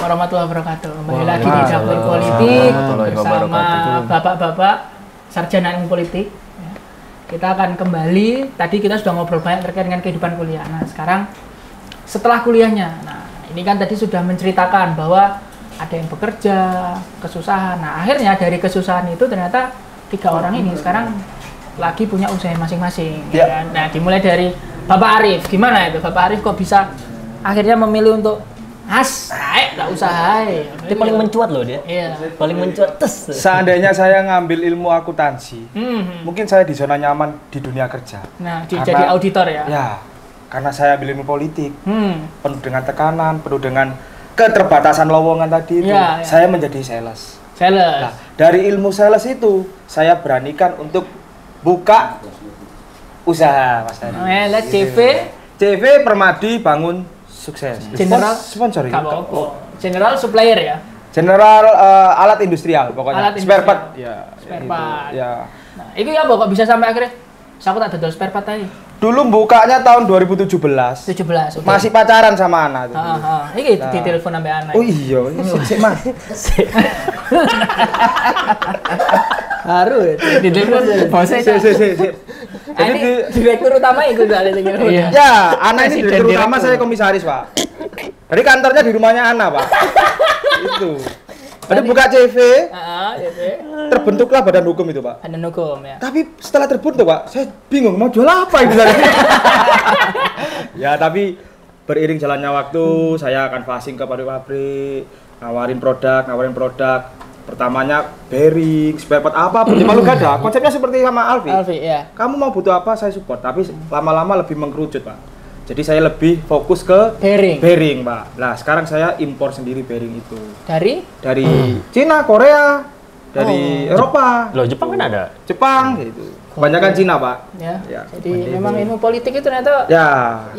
warahmatullahi wabarakatuh. Kembali lagi di Dapur Politik bersama bapak-bapak sarjana ilmu politik. Kita akan kembali, tadi kita sudah ngobrol banyak terkait dengan kehidupan kuliah. Nah, sekarang setelah kuliahnya, nah ini kan tadi sudah menceritakan bahwa ada yang bekerja, kesusahan. Nah, akhirnya dari kesusahan itu ternyata 3 orang ini sekarang lagi punya usaha masing-masing. Ya kan? Nah, dimulai dari Bapak Arif. Gimana itu? Bapak Arif kok bisa akhirnya memilih untuk nggak usah. Dia paling mencuat loh dia. Iya. Paling mencuat. Seandainya saya ngambil ilmu akuntansi, mungkin saya di zona nyaman di dunia kerja. Nah, jadi auditor ya? Ya, karena saya ambil ilmu politik, penuh dengan tekanan, penuh dengan keterbatasan lowongan tadi itu, saya menjadi sales. Nah, dari ilmu sales itu, saya beranikan untuk buka usaha, Mas Tadi. CV Permadi Bangun Sukses. General sponsor ya? General supplier ya? General alat industrial pokoknya. Spare part. Ya. Spare part. Ya. Nah, itu ya kok bisa sampai akhirnya aku tak dodol spare part tadi. Dulu bukanya tahun 2017. 17. Okay. Masih pacaran sama Ana tuh. Iki ditelepon sampai Ana. Oh iya, sik Mas. Haru ya. Ditelepon bosnya. Sik. Jadi direktur utama itu soalnya tinggal. Ya, Ana ini direktur utama, saya komisaris, Pak. Jadi kantornya di rumahnya Ana, Pak. Itu. Jadi buka CV, terbentuklah badan hukum itu, Pak. Badan hukum ya. Tapi setelah terbentuk, Pak, saya bingung mau jual apa itu. Ya, tapi beriring jalannya waktu, saya akan passing ke pabrik-pabrik, nawarin produk. Pertamanya bearing, spare part apapun, malu gak ada. Konsepnya seperti sama Alfi. Ya. Kamu mau butuh apa, saya support. Tapi lama-lama lebih mengkerucut, Pak. Jadi saya lebih fokus ke bearing, Pak. Nah, sekarang saya impor sendiri bearing itu. Dari Cina, Korea, dari Eropa. Loh, Jepang kan ada. Jepang gitu. Kebanyakan Cina, Pak. Ya. Jadi memang ilmu politik itu ternyata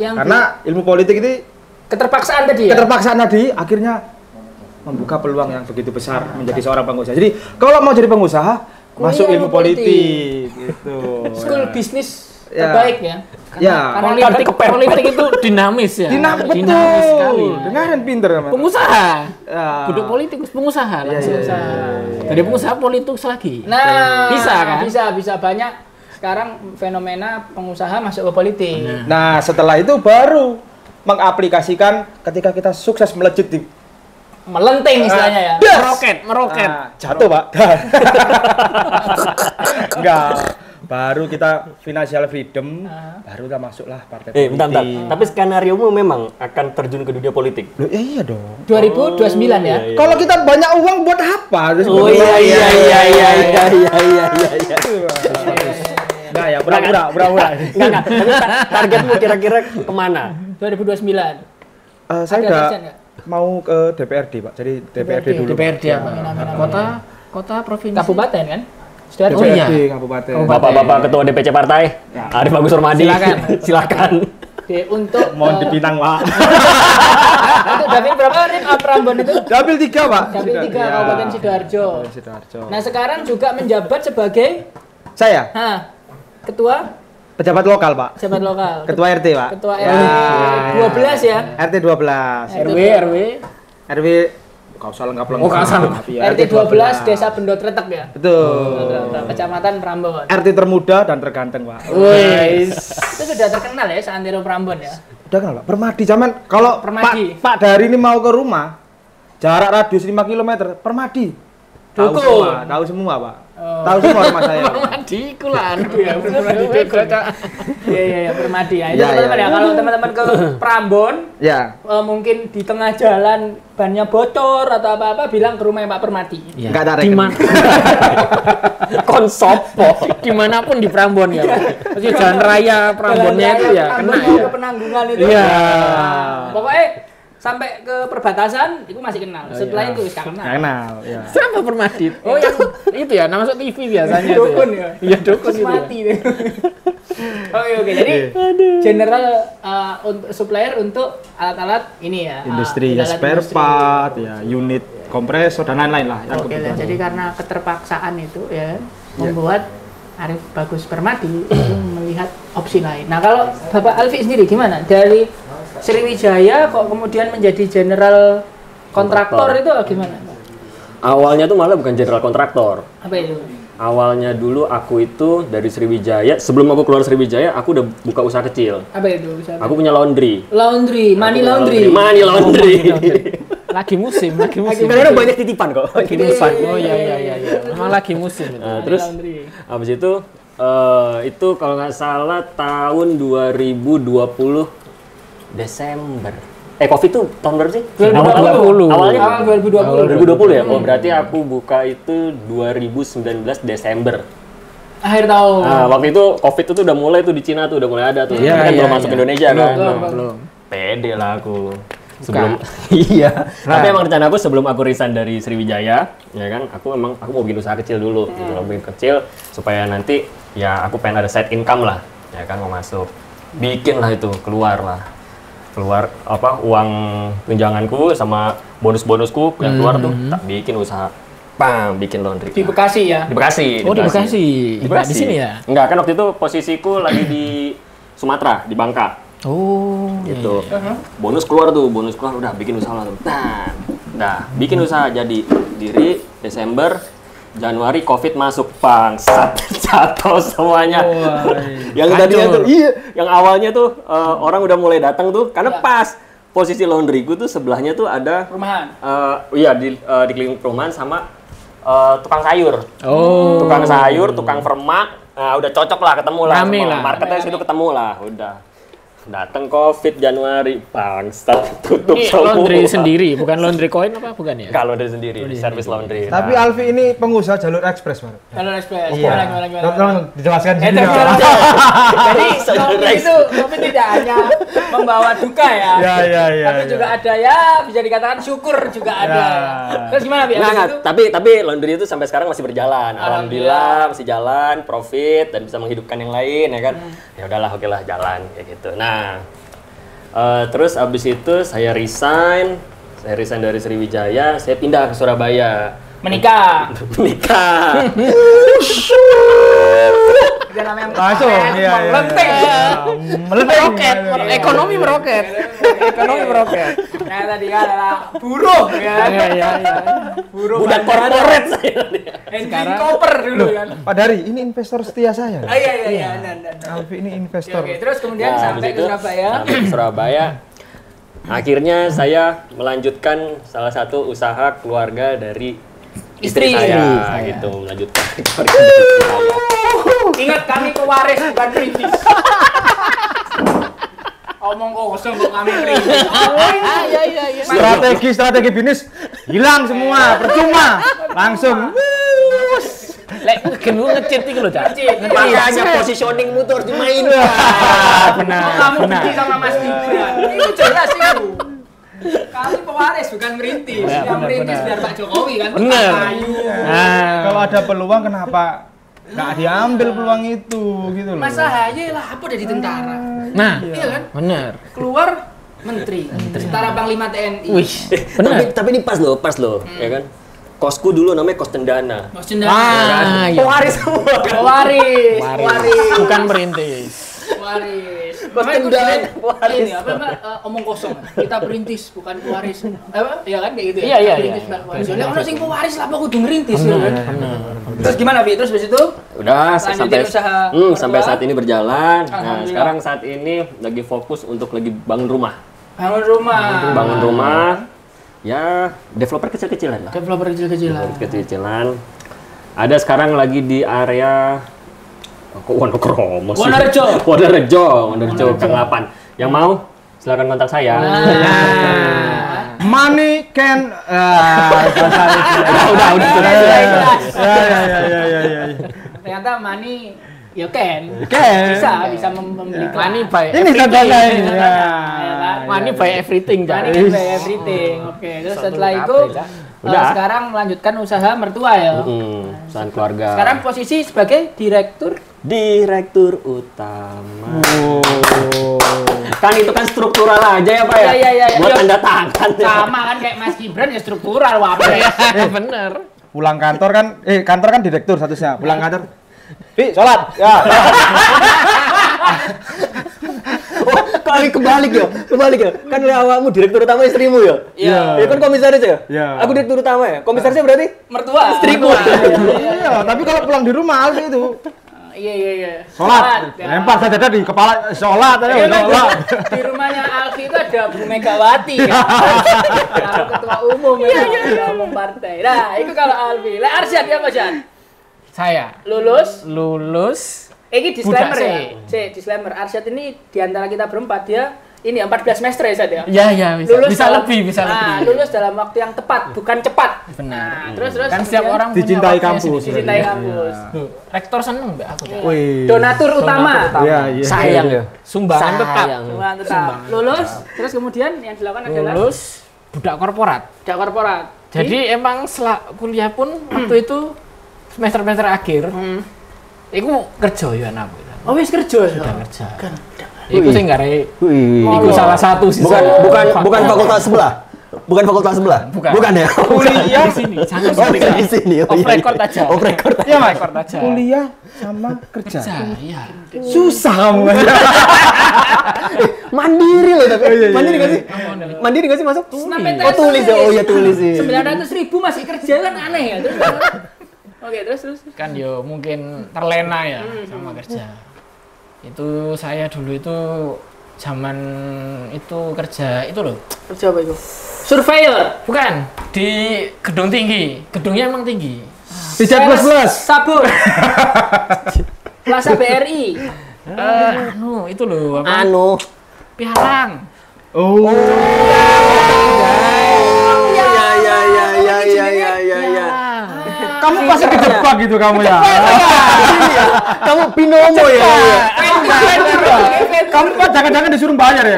karena ilmu politik ini keterpaksaan tadi ya. Keterpaksaan tadi akhirnya membuka peluang yang begitu besar menjadi seorang pengusaha. Jadi, kalau mau jadi pengusaha, masuk ilmu politik gitu. School bisnis terbaik ya. Karena politik itu dinamis ya. Dinamis sekali. Dengaran pinter namanya. Pengusaha. Kudu politikus pengusaha langsung. Dari pengusaha politikus lagi. Nah, bisa kan? Bisa banyak sekarang fenomena pengusaha masuk ke politik. Nah, setelah itu baru mengaplikasikan ketika kita sukses melejit di melenting istilahnya ya. Meroket. Jatuh, Pak. Enggak. Baru kita financial freedom, baru kita masuklah partai politik. Bentar. Tapi skenariomu memang akan terjun ke dunia politik? Loh, iya dong. 2029 ya? Kalau kita banyak uang buat apa? Oh iya. Enggak ya, pura-pura. Enggak. Tapi targetmu kira-kira kemana? 2029. Saya udah mau ke DPRD, Pak. Jadi DPRD dulu. DPRD apa? Kota provinsi. Kabupaten kan? DPRD Kabupaten. Bapak Ketua DPC Partai, Arif Bagus Hormadi. Silakan. Untuk mohon dipinang, Pak. Itu dapil berapa, Arif? Prambon itu? Dapil 3, Pak. Dapil 3 Kabupaten Sidoarjo. Nah, sekarang juga menjabat sebagai ketua pejabat lokal, Pak. Pejabat lokal. Ketua RT, Pak. Ketua RT 12 ya. RT 12. RW kau salah nggak pelengkap. RT 12 Desa Bendot Retek ya. Betul. Kecamatan Prambon. RT termuda dan terganteng, Pak. Itu sudah terkenal ya seantero Prambon ya. Udah kenal, Pak. Permadi zaman kalau Pak Dari ini mau ke rumah jarak radius 5 km, Permadi. Tahu semua, Pak. Tahu semua rumah saya. Permadi kulan. Permadi Dukul. Iya, Permadi ya. Itu teman-teman ya, kalau teman-teman ke Prambon, mungkin di tengah jalan bannya bocor atau apa-apa, bilang ke rumah Pak Permadi. Enggak ada di mana? Konsopo. Dimanapun di Prambon ya. Maksudnya jalan raya Prambonnya itu ya kena ya. Ke Penanggungan itu. Iya. Pokoknya sampai ke perbatasan itu masih kenal. Setelah itu wis kenal. Ya. Siapa Permadi? Oh, yang itu ya, nama masuk TV biasanya itu. Dukun ya. Iya, dukun itu. Mati deh. Oke. Jadi general untuk supplier untuk alat-alat ini ya. Industri spare part, ya, unit kompresor dan lain-lain lah. Oke, jadi karena keterpaksaan itu ya membuat Arif Bagus Permadi itu melihat opsi lain. Nah, kalau Bapak Alfi sendiri gimana? Dari Sriwijaya kok kemudian menjadi general Kontraktor itu gimana? Awalnya tuh malah bukan general kontraktor. Apa itu? Awalnya dulu aku itu dari Sriwijaya, sebelum aku keluar Sriwijaya, aku udah buka usaha kecil. Apa itu? Aku punya laundry. Money laundry. Money laundry. Lagi musim. Karena banyak titipan kok. Titipan. Oh iya. Memang lagi musim itu. Terus habis itu kalau nggak salah tahun 2020 Desember. Covid tuh tahun berapa sih? 2020. Awalnya 2020 ya? Hmm. Oh, berarti aku buka itu 2019 Desember. Akhir tahun. Nah, waktu itu Covid itu udah mulai tuh di Cina tuh, udah mulai ada tuh. Iya, kan belum masuk Indonesia kan. Belum. Pede lah aku. Sebelum iya. Tapi emang rencana aku sebelum aku resign dari Sriwijaya, ya kan, aku mau bikin usaha kecil dulu. Mau bikin kecil supaya nanti ya aku pengen ada side income lah. Ya kan, mau masuk. Bikin lah itu, keluar apa uang tunjanganku sama bonusku yang keluar tuh tak bikin usaha bikin laundry. Di Bekasi ya? Di Bekasi. Oh, di Bekasi. Di sini ya? Enggak, kan waktu itu posisiku lagi di Sumatera, di Bangka. Oh, gitu. Bonus keluar udah bikin usaha lah tuh. Nah, bikin usaha jadi diri Desember, Januari Covid masuk, jatuh semuanya. Yang tadinya tuh yang awalnya tuh orang udah mulai datang tuh karena pas posisi laundryku tuh sebelahnya tuh ada perumahan. Di keliling perumahan sama tukang sayur. Tukang permak. Nah, udah cocok lah, ketemu lah. Marketnya situ ketemu lah, udah. Datang Covid Januari, bangsat, tutup semua. Laundry sendiri, bukan laundry coin apa bukan ya? Kalau laundry sendiri, service laundry. Tapi Alfi ini pengusaha jalur ekspres, Pak. Jalur ekspres. Gimana? Tolong dijelaskan sini. Jadi Covid tidak hanya membawa duka ya. Tapi juga ada ya, bisa dikatakan syukur juga ada. Terus gimana, Bi? Tapi laundry itu sampai sekarang masih berjalan. Alhamdulillah masih jalan, profit dan bisa menghidupkan yang lain ya kan. Ya udahlah, oke lah, jalan kayak gitu. Nah, terus abis itu saya resign dari Sriwijaya, saya pindah ke Surabaya. Menikah. Langsung, meroket. Ekonomi meroket. Nah, tadi kan adalah buruh kan. Iya. Buruh budak korporat saya. Sekarang koper dulu kan. Pak Dari, ini investor setia saya. Iya. Alfi ini investor. Oke, terus kemudian sampai ke Surabaya. Akhirnya saya melanjutkan salah satu usaha keluarga dari istri saya gitu, melanjutkan keluarga dari istri saya. Ingat, kami pewaris bukan perintis. Omong kosong kok kami perintis. Iya. Strategi bisnis hilang semua, percuma. Langsung. Lek ngecit iki lho, Cak. Makanya positioningmu tuh harus dimainin. Benar. Kamu benci sama Mas Gibran. Itu jelas itu. Kami pewaris bukan merintis. Yang merintis biar Pak Jokowi kan. Benar. Kalau ada peluang kenapa nggak diambil peluang itu gitu loh. Mas Ahaye lah, apa udah di tentara. Nah, iya kan? Benar. Keluar menteri. Setara Panglima TNI. Wih, benar. Tapi ini pas loh, ya kan? Kosku dulu namanya kos cendana. Iya. Pewaris semua. Pewaris. Bukan merintis. Pewaris. Kos cendana. Pewaris. Omong kosong. Kita perintis bukan pewaris. Iya kan kayak gitu ya? Iya. Perintis bukan pewaris. Soalnya orang sing pewaris lah kok kudu ngerintis ya kan. Terus gimana, Bi? Terus habis itu udah sampai saat ini berjalan. Nah, sekarang saat ini lagi fokus untuk lagi bangun rumah. Bangun rumah. Ya, developer kecil-kecilan lah. Kecil-kecilan. Ada sekarang lagi di area Wonokromo sih. Wonorejo, Kang 8. Yang mau silakan kontak saya. Money can udah. Ya. Ternyata money ya bisa membeli Money by ini contohnya ini. Money by everything, Cak. Money by everything. Oke, terus setelah itu sekarang melanjutkan usaha mertua ya. Usaha keluarga. Sekarang posisi sebagai Direktur utama. Kan itu kan struktural aja ya, Pak ya? Iya. Buat tanda tangan. Sama kan kayak Mas Gibran ya struktural, wape. Bener. Pulang kantor kan kantor kan direktur statusnya. Pulang kantor sholat. Ya. kebalik ya. Kan awakmu direktur utama istrimu ya. Iya. Ya kan komisaris ya. Aku direktur utama ya. Komisarisnya berarti mertua. Istriku. Iya, tapi kalau pulang di rumah Alfi itu Iya. sholat, lempar saja di kepala sholat aja. Di rumahnya Alfi itu ada Bu Megawati kan. Kalau ketua umum ketua umum partai. Nah, itu kalau Alfi. Lah Arsyad ya Mas Jan? Saya Lulus. Ini disclaimer ya. Disclaimer. Arsyad ini di antara kita berempat dia ini 14 semester ya Sad ya? Iya, bisa lebih. Lulus dalam waktu yang tepat, bukan cepat. Benar. Terus kan setiap orang dicintai kampus. Dicintai kampus. Rektor seneng Mbak aku. Donatur utama. Iya. Sayang ya. Sumbangan tetap. Lulus, terus kemudian yang dilakukan adalah lulus budak korporat. Jadi emang kuliah pun waktu itu semester akhir. Iku kerja ya anak. Oh wis kerja. Sudah kerja. Iku sing gare. Iku salah satu sih. Bukan fakultas sebelah. Bukan ya. Kuliah di sini. Jangan di sini. Off record aja. Iya, Mas. Record aja. Kuliah sama kerja. Iya. Susah kamu. Mandiri loh tapi. Mandiri nggak sih masuk? Tulis ya. Oh iya tulis sih. 900.000 masih kerja kan aneh ya. Oke, terus. Kan yo mungkin terlena ya sama kerja. Itu saya dulu itu zaman itu kerja itu loh. Kerja apa itu? Surveyor. Bukan, di gedung tinggi. Gedungnya emang tinggi. Pijat plus. Sabun. Plaza BRI. Itu loh apa? Pialang. Oh. Ya. Kamu pasti kejebak gitu kamu ya. Kamu binomo ya. Kamu jangan-jangan disuruh bayar ya.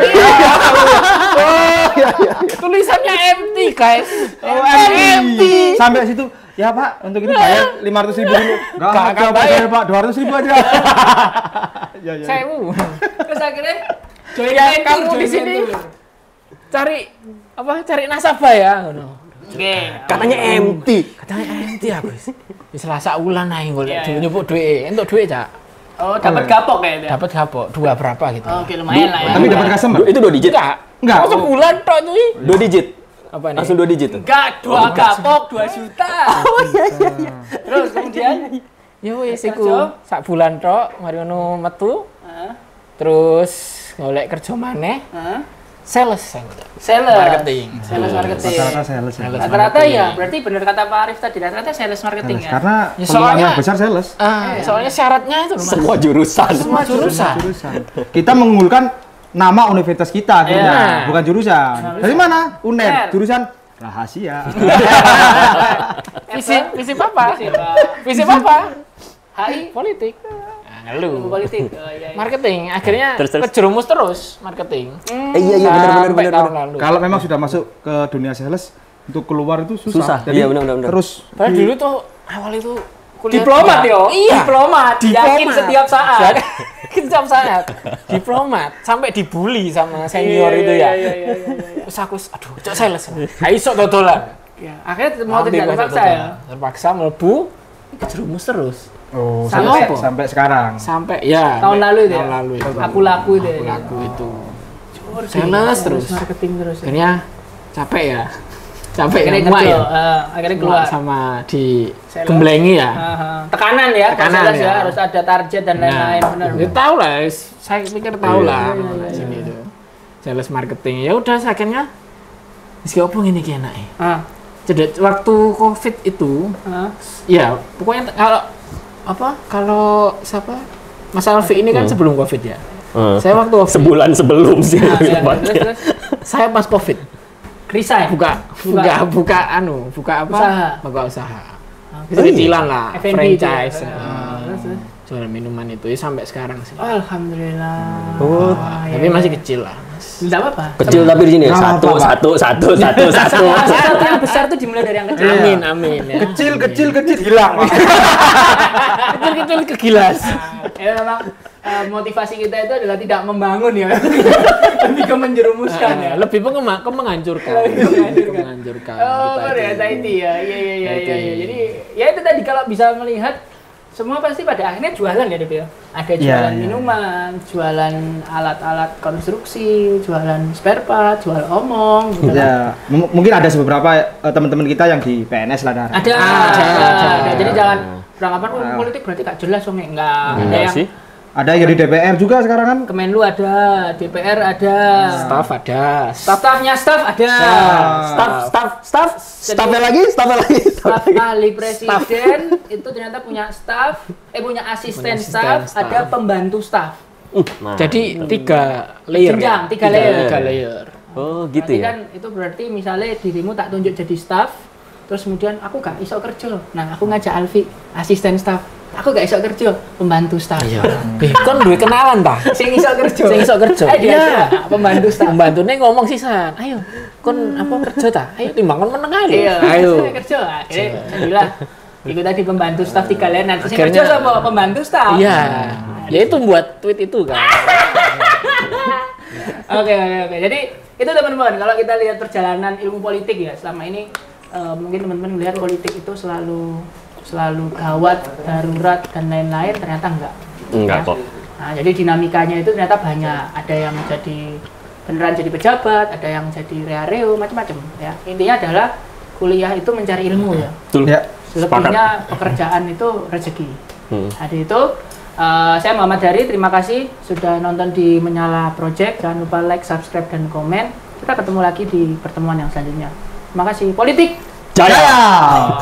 Tulisannya empty guys. Empty. Sampai situ. Ya Pak, untuk ini bayar 500.000 dulu. Enggak bayar Pak, 200.000 aja. Ya. Terus akhirnya kamu di sini cari nasabah ya. Katanya empty aku. Wis Selasa ulan ae golek nyupuk duit. Entuk duit, Cak. Oh, dapat gapok kayaknya. Dapat gapok 2 berapa gitu. Oke, lumayan lah ya. Tapi dapat customer. Itu 2 digit? Enggak. Masuk bulan tok itu. 2 digit. Apa nih? Langsung 2 digit. Enggak, 2 gapok 2 juta. Oh iya. Terus kemudian ya wis iku sak bulan tok mari ngono metu. Terus golek kerja maneh. Sales marketing. Rata-rata ya, berarti benar kata Pak Arif tadi, rata-rata sales marketing ya. Karena peluangnya besar sales. Soalnya syaratnya itu Mas. Semua jurusan. Kita mengunggulkan nama universitas kita akhirnya, bukan jurusan. Dari mana? UNER, jurusan rahasia. Visi apa? HI politik. Politik. Marketing. Akhirnya kejerumus terus marketing. Iya benar. Kalau memang sudah masuk ke dunia sales, untuk keluar itu susah. Iya benar. Terus dulu tuh awal itu kuliah diplomat yo. Iya. Diplomat. Yakin setiap saat. Diplomat sampai dibully sama senior itu ya. Terus aku aduh, cok sales. Ayo sok dodolan. Ya, akhirnya mau tidak terpaksa ya. Terpaksa mlebu kejerumus terus. Oh, sampai sekarang. Sampai ya. Tahun lalu itu. Aku laku itu. Sales terus. Marketing terus. Akhirnya capek ya. Akhirnya keluar sama di gemblengi ya. Tekanan ya. Harus ada target dan lain-lain benar. Ya tahu lah, saya pikir tahu lah sini itu. Sales marketing. Ya udah akhirnya wis opo ngene iki enake. Jadi waktu Covid itu ya pokoknya kalau Mas Alfi ini kan sebelum Covid ya. Saya waktu Covid, sebulan sebelum sih. Saya pas Covid. Resign. Buka usaha. Kecilan lah, franchise. Jualan minuman itu ya sampai sekarang sih. Alhamdulillah. Tapi masih kecil lah. Tidak apa-apa. Kecil tapi di sini satu. Yang besar tuh dimulai dari yang kecil. Amin. Ya. Kecil hilang. Kecil kegilas. Ya memang motivasi kita itu adalah tidak membangun ya. Lebih ke menjerumuskan ya. Lebih ke menghancurkan. Oh, ternyata itu ya. Iya. Jadi ya itu tadi kalau bisa melihat semua pasti pada akhirnya jualan ya Dep ya. Ada jualan minuman, jualan alat-alat konstruksi, jualan spare part, jual omong gitu. Ya, mungkin ada beberapa teman-teman kita yang di PNS lah. Ada. Jadi jangan beranggapan politik berarti gak jelas enggak. Ada yang sih. Ada yang di DPR juga sekarang kan? Kemenlu ada, DPR ada, staff ada, staffnya staff ada, staffnya lagi, staff ahli presiden itu ternyata punya staff, punya asisten staff, ada pembantu staff. Jadi 3 layer. Jenjang, 3 layer. Oh gitu ya. Kan itu berarti misalnya dirimu tak tunjuk jadi staff, terus kemudian aku gak iso kerja. Nah aku ngajak Alfi, asisten staff. Aku gak iso kerja, pembantu staff. Iya. Kon duwe kenalan ta? Sing iso kerja. Iya, pembantu staff. Pembantune ngomong sisan. Ayo, kon apa kerja ta? Ayo timbang kon meneng ae. Ayo. Kerja. Akhirnya jadilah itu tadi pembantu staff 3 layer. Nanti sing kerja sama pembantu staff. Iya. Ya itu buat tweet itu kan. Oke. Jadi itu teman-teman, kalau kita lihat perjalanan ilmu politik ya selama ini mungkin teman-teman melihat politik itu selalu gawat, darurat dan lain-lain, ternyata enggak kok. Nah, jadi dinamikanya itu ternyata banyak. Ada yang beneran jadi pejabat, ada yang jadi rea-reo, macam-macam ya. Intinya adalah kuliah itu mencari ilmu ya. Betul. Ya. Selebihnya pekerjaan itu rezeki. Jadi itu saya Muhammad Dari, terima kasih sudah nonton di Menyala Project. Jangan lupa like, subscribe dan komen. Kita ketemu lagi di pertemuan yang selanjutnya. Terima kasih. Politik Jaya.